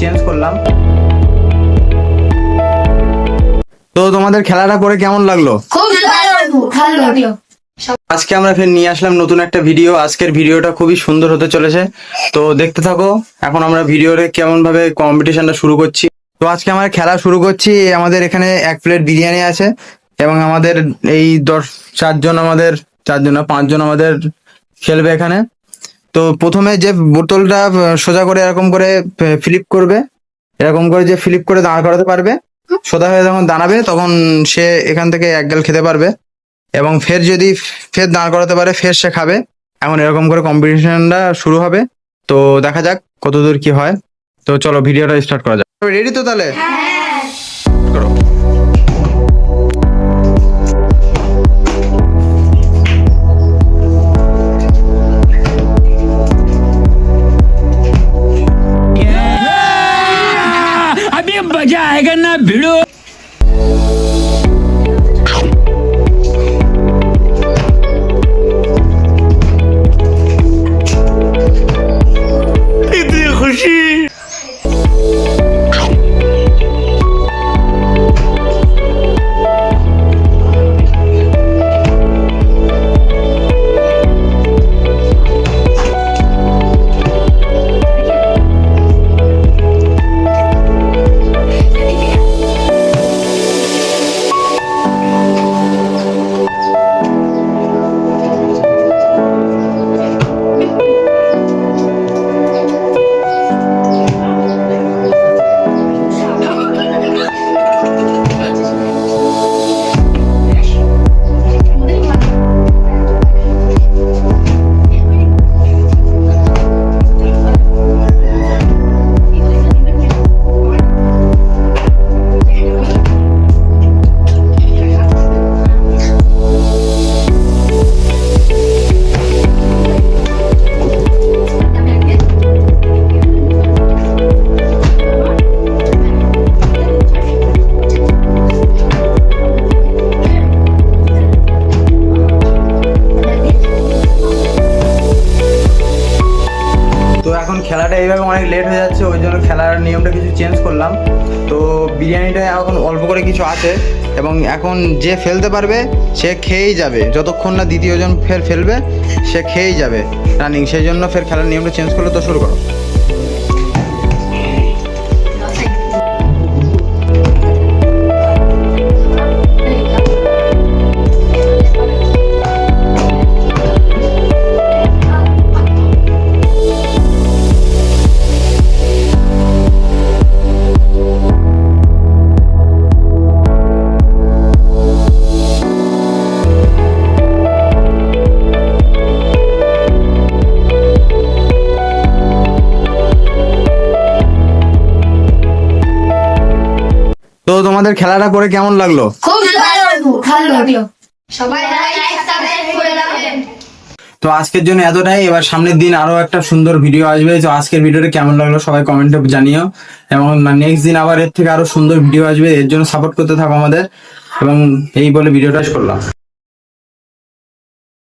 Change করলাম। তো তোমাদের খেলাটা করে কেমন লাগলো? খুব ভালো লাগলো। আজকে আমরা ফের নিয়ে আসলাম নতুন একটা ভিডিও। আজকের ভিডিওটা খুবই সুন্দর হতে চলেছে, তো দেখতে থাকো। এখন আমরা ভিডিওতে কেমন ভাবে কম্পিটিশনটা শুরু করছি। তো আজকে আমরা খেলা শুরু করছি। আমাদের এখানে 1 প্লেট বিরিয়ানি আছে এবং আমাদের এই 4জন, আমাদের 4জন না 5জন আমাদের খেলবে এখানে। তো প্রথমে যে বোতলটা সোজা করে এরকম করে ফ্লিপ করবে, এরকম করে যে ফ্লিপ করে দাঁড় করাতে পারবে, সোজা হয়ে যখন দাঁড়াবে তখন সে এখান থেকে 1 গ্লাস খেতে পারবে। এবং ফের যদি ফের দাঁড় করাতে পারে ফের সে খাবে। এখন এরকম করে কম্পিটিশনটা শুরু হবে। তো দেখা যাক কতদূর কি হয়। তো চলো ভিডিওটা স্টার্ট করা যাক। রেডি তো তাহলে? করো। अभी मजा आएगा ना भिड़ो। इतनी खुशी। তো এখন খেলাটা এইভাবে অনেক লেট হয়ে যাচ্ছে, ওই জন্য খেলার নিয়মটা কিছু চেঞ্জ করলাম। তো বিরিয়ানিটা এখন অল্প করে কিছু আছে এবং এখন যে ফেলতে পারবে সে খেয়েই যাবে, যতক্ষণ না দ্বিতীয়জন ফের ফেলবে সে খেয়েই যাবে রানিং। সেই জন্য ফের খেলার নিয়মটা চেঞ্জ করলো। তো শুরু করো। তো তোমাদের খেলাটা করে কেমন লাগলো? খুব ভালো লাগলো। সবাই লাইক সাবস্ক্রাইব করে রাখবেন। তো আজকের জন্য এতটাই। এবার সামনের দিন আরো একটা সুন্দর ভিডিও আসবে। তো আজকের ভিডিওটা কেমন লাগলো সবাই কমেন্টে জানিও, এবং নেক্সট দিন আবার এর থেকে আরো সুন্দর ভিডিও আসবে। এর জন্য সাপোর্ট করতে থাকো আমাদের। এবং এই বলে ভিডিওটা শেষ করলাম।